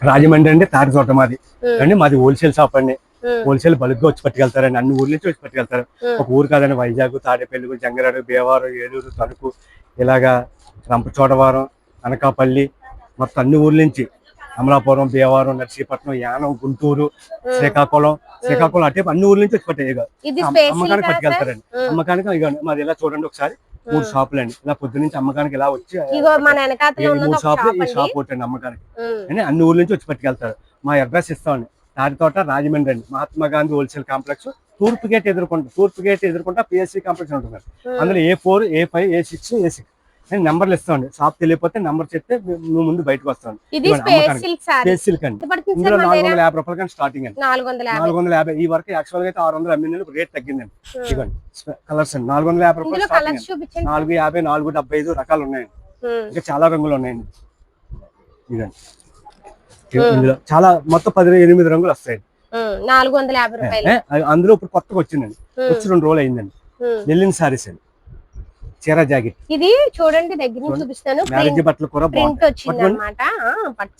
రాజమండ్రి అండి, తాటి తోట మాది అండి. మాది హోల్సేల్ షాప్ అండి. హోల్సేల్ బల్క్ వచ్చి పట్టుకెళ్తారండి, అన్ని ఊర్ల నుంచి వచ్చి పట్టుకెళ్తారు. ఒక ఊరు కాదండి, వైజాగ్, తాడేపల్లి, జంగారెడ్డి, భీమవరం, ఏలూరు, తణుకు, ఇలాగా రంపచోడవరం, అనకాపల్లి, మొత్తం అన్ని ఊర్ల నుంచి, అమలాపురం, భీమవరం, నర్సీపట్నం, యానం, గుంటూరు, శ్రీకాకుళం అంటే అన్ని ఊర్ల నుంచి వచ్చి అమ్మకానికి పట్టుకెళ్తారండి. అమ్మకానికి మాది ఇలా చూడండి ఒకసారి, 3 షాపులు అండి. ఇలా పొద్దు నుంచి అమ్మకానికి ఇలా వచ్చి 3 షాపులు, ఈ షాప్ ఒకటి అండి అమ్మకానికి. అన్ని ఊర్ల నుంచి వచ్చి పట్టుకెళ్తారు. మా అడ్రస్ ఇస్తామండి, తాటితోట, రాజమండ్రి అండి. మహాత్మా గాంధీ హోల్సేల్ కాంప్లెక్స్, తూర్పు గేట్ ఎదుర్కొంటా పిఎస్సి కాంప్లెక్స్ ఉంటుంది. అందులో A4, A5, A6, A6 నెంబర్లు ఇస్తామండి. షాప్ తెలియకపోతే నెంబర్ చెప్తే నువ్వు ముందు బయటకు వస్తాను. సిల్క్ అండి. ఇందులో 450 రూపాయలు కానీ స్టార్టింగ్ అండి. 450. ఈ వరకు యాక్చువల్ గా అయితే 600 అమ్మిందండి, రేట్ తగ్గిందండి. ఇదిగోండి కలర్స్ అండి, 450 రూపాయలు స్టార్టింగ్. 450, 475 రకాలు ఉన్నాయండి. ఇంకా చాలా రంగులు ఉన్నాయండి. ఇదండి ఇందులో చాలా మొత్తం 18 రంగులు వస్తాయండి. 450 రూపాయలు. అందులో ఇప్పుడు కొత్తగా వచ్చిందండి, వచ్చి 2 రోజులు అయిందండి. నెల్లిన సారీస్ అండి, చీర జాకెట్. ఇది చూడండి, దగ్గర నుంచి చూపిస్తాను. మ్యారేజ్ బట్టలు కూడా ప్రింట్ వచ్చింది అన్నమాట.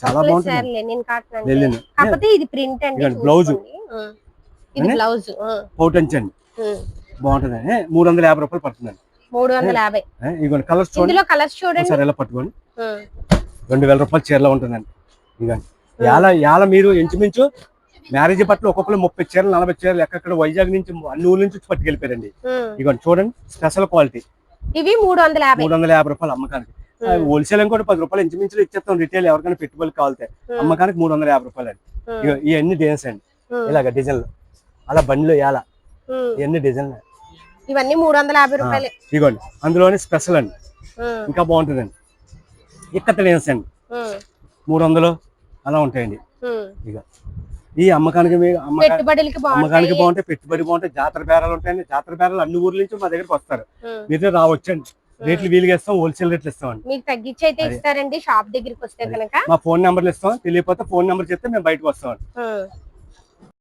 చాలా బాగుంటుంది. లెనిన్ కాటన్ కాకపోతే ఇది ప్రింట్ అండి. బ్లౌజ్, ఇది బ్లౌజ్ పౌటంచ్ అండి, బాగుంటుంది. 350 రూపాయలు పడుతుందండి. 350. ఇదిగోండి కలర్స్ చూడండి. ఇందులో కలర్స్ చూడండి. సరే ఇలా పట్టుకోండి. 2000 రూపాయలు చీరలో ఉంటుందండి. ఇదిగోండి యాల మీరు ఇంచుమించు మ్యారేజ్ బట్టలు ఒక్కొక్కరు 30 చీరలు, 40 చీరలు ఎక్కడ వైజాగ్ నుంచి, అన్ని ఊర్ల నుంచి పట్టుకెళ్ళిపోయారండి. ఇదిగోండి చూడండి, స్పెషల్ క్వాలిటీ. ఇవి 350 రూపాయలు అమ్మకానికి. హోల్సేల్ ఇంకోటి 10 రూపాయలు ఇంచుమించులు ఇచ్చేస్తాం. రిటైల్ ఎవరికైనా పెట్టుబడులు కావాలితే అమ్మకానికి 350 రూపాయలు అండి. ఇవన్నీ డిజైన్స్ అండి, ఇలాగ డిజైన్లు, అలా బండిలో యాల ఇవన్నీ డిజైన్లు. ఇవన్నీ 350 రూపాయలు. ఇదిగోండి అందులోనే స్పెషల్ అండి, ఇంకా బాగుంటుందండి. ఇక్కత డిజైన్స్ అండి, 300 అలా ఉంటాయండి. ఇక ఈ అమ్మకానికి బాగుంటాయి, పెట్టుబడి బాగుంటాయి. జాతర బేరాలు ఉంటాయండి. జాతర బేరాలు అన్ని ఊర్ల నుంచి మా దగ్గరకు వస్తారు. మీరు రావచ్చండి, రేట్లు వీలుగా ఇస్తాం, హోల్సేల్ రేట్లు ఇస్తామండి. మీకు తగ్గించి అయితే ఇస్తారండి షాప్ దగ్గరికి వస్తే కనుక. మా ఫోన్ నెంబర్లు ఇస్తాం, తెలియకపోతే ఫోన్ నెంబర్ చెప్తే మేము బయటకు వస్తామండి.